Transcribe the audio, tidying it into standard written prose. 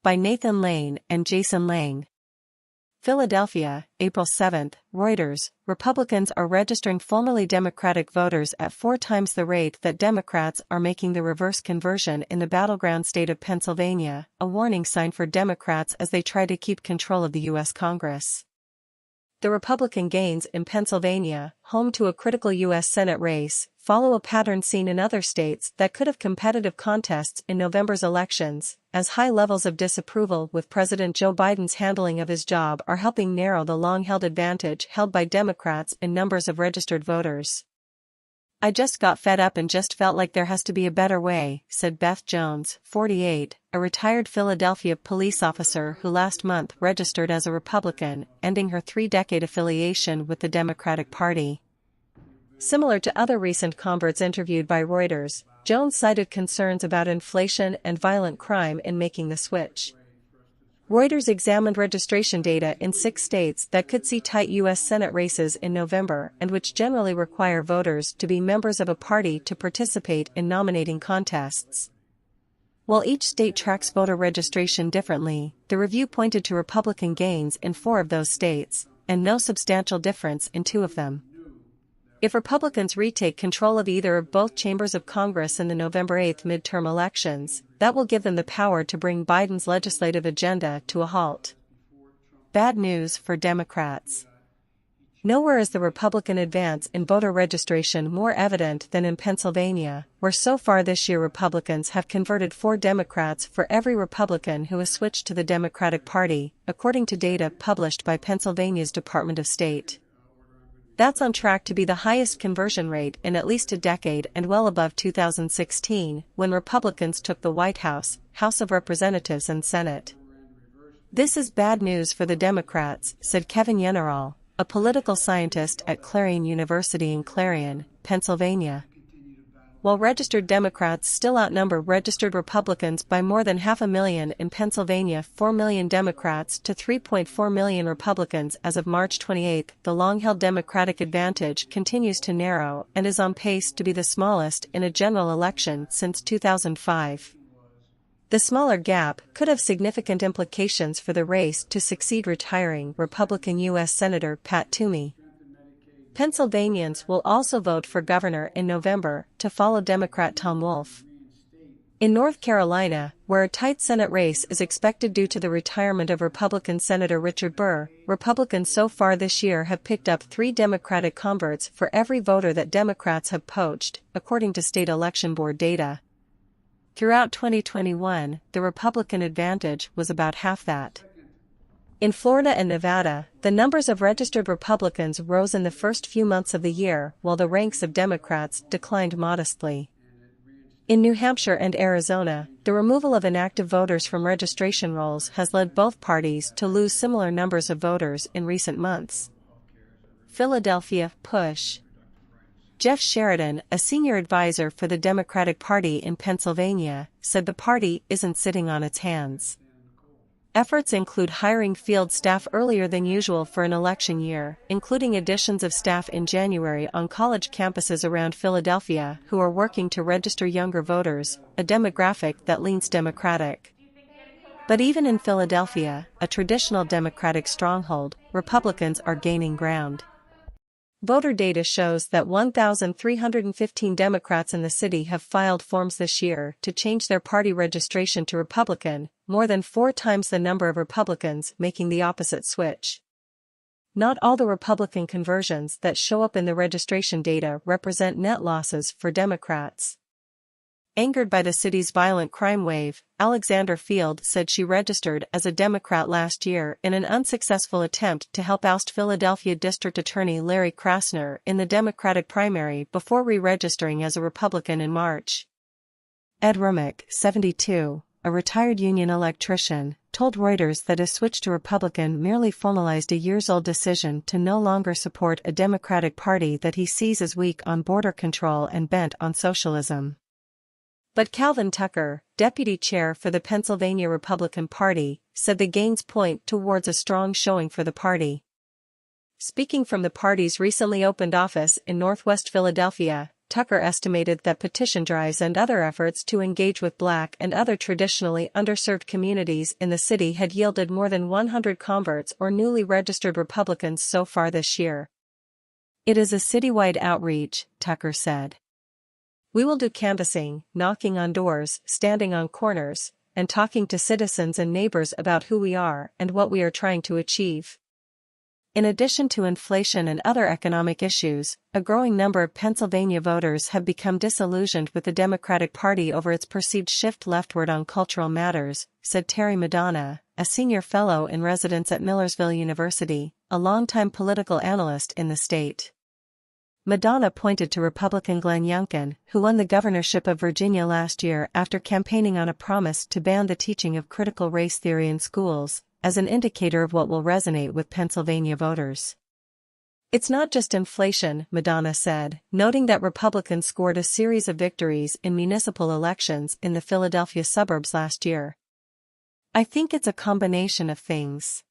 By Nathan Lane and Jason Lang. Philadelphia, April 7, Reuters. Republicans are registering formerly Democratic voters at 4 times the rate that Democrats are making the reverse conversion in the battleground state of Pennsylvania, a warning sign for Democrats as they try to keep control of the U.S. Congress. The Republican gains in Pennsylvania, home to a critical U.S. Senate race, follow a pattern seen in other states that could have competitive contests in November's elections, as high levels of disapproval with President Joe Biden's handling of his job are helping narrow the long-held advantage held by Democrats in numbers of registered voters. "I just got fed up and just felt like there has to be a better way," said Beth Jones, 48, a retired Philadelphia police officer who last month registered as a Republican, ending her 3-decade affiliation with the Democratic Party. Similar to other recent converts interviewed by Reuters, Jones cited concerns about inflation and violent crime in making the switch. Reuters examined registration data in 6 states that could see tight U.S. Senate races in November and which generally require voters to be members of a party to participate in nominating contests. While each state tracks voter registration differently, the review pointed to Republican gains in 4 of those states, and no substantial difference in 2 of them. If Republicans retake control of either or both chambers of Congress in the November 8 midterm elections, that will give them the power to bring Biden's legislative agenda to a halt. Bad news for Democrats. Nowhere is the Republican advance in voter registration more evident than in Pennsylvania, where so far this year Republicans have converted 4 Democrats for every Republican who has switched to the Democratic Party, according to data published by Pennsylvania's Department of State. That's on track to be the highest conversion rate in at least a decade and well above 2016, when Republicans took the White House, House of Representatives and Senate. "This is bad news for the Democrats," said Kevin Yenneral, a political scientist at Clarion University in Clarion, Pennsylvania. While registered Democrats still outnumber registered Republicans by more than 500,000 in Pennsylvania, 4 million Democrats to 3.4 million Republicans as of March 28, the long-held Democratic advantage continues to narrow and is on pace to be the smallest in a general election since 2005. The smaller gap could have significant implications for the race to succeed retiring Republican U.S. Senator Pat Toomey. Pennsylvanians will also vote for governor in November to follow Democrat Tom Wolf. In North Carolina, where a tight Senate race is expected due to the retirement of Republican Senator Richard Burr, Republicans so far this year have picked up 3 Democratic converts for every voter that Democrats have poached, according to state election board data. Throughout 2021, the Republican advantage was about half that. In Florida and Nevada, the numbers of registered Republicans rose in the first few months of the year while the ranks of Democrats declined modestly. In New Hampshire and Arizona, the removal of inactive voters from registration rolls has led both parties to lose similar numbers of voters in recent months. Philadelphia push. Jeff Sheridan, a senior advisor for the Democratic Party in Pennsylvania, said the party isn't sitting on its hands. Efforts include hiring field staff earlier than usual for an election year, including additions of staff in January on college campuses around Philadelphia who are working to register younger voters, a demographic that leans Democratic. But even in Philadelphia, a traditional Democratic stronghold, Republicans are gaining ground. Voter data shows that 1,315 Democrats in the city have filed forms this year to change their party registration to Republican, more than 4 times the number of Republicans making the opposite switch. Not all the Republican conversions that show up in the registration data represent net losses for Democrats. Angered by the city's violent crime wave, Alexander Field said she registered as a Democrat last year in an unsuccessful attempt to help oust Philadelphia District Attorney Larry Krasner in the Democratic primary before re-registering as a Republican in March. Ed Rumick, 72, a retired union electrician, told Reuters that his switch to Republican merely formalized a years-old decision to no longer support a Democratic Party that he sees as weak on border control and bent on socialism. But Calvin Tucker, deputy chair for the Pennsylvania Republican Party, said the gains point towards a strong showing for the party. Speaking from the party's recently opened office in Northwest Philadelphia, Tucker estimated that petition drives and other efforts to engage with Black and other traditionally underserved communities in the city had yielded more than 100 converts or newly registered Republicans so far this year. "It is a citywide outreach," Tucker said. "We will do canvassing, knocking on doors, standing on corners, and talking to citizens and neighbors about who we are and what we are trying to achieve." In addition to inflation and other economic issues, a growing number of Pennsylvania voters have become disillusioned with the Democratic Party over its perceived shift leftward on cultural matters, said Terry Madonna, a senior fellow in residence at Millersville University, a longtime political analyst in the state. Madonna pointed to Republican Glenn Youngkin, who won the governorship of Virginia last year after campaigning on a promise to ban the teaching of critical race theory in schools, as an indicator of what will resonate with Pennsylvania voters. "It's not just inflation," Madonna said, noting that Republicans scored a series of victories in municipal elections in the Philadelphia suburbs last year. "I think it's a combination of things.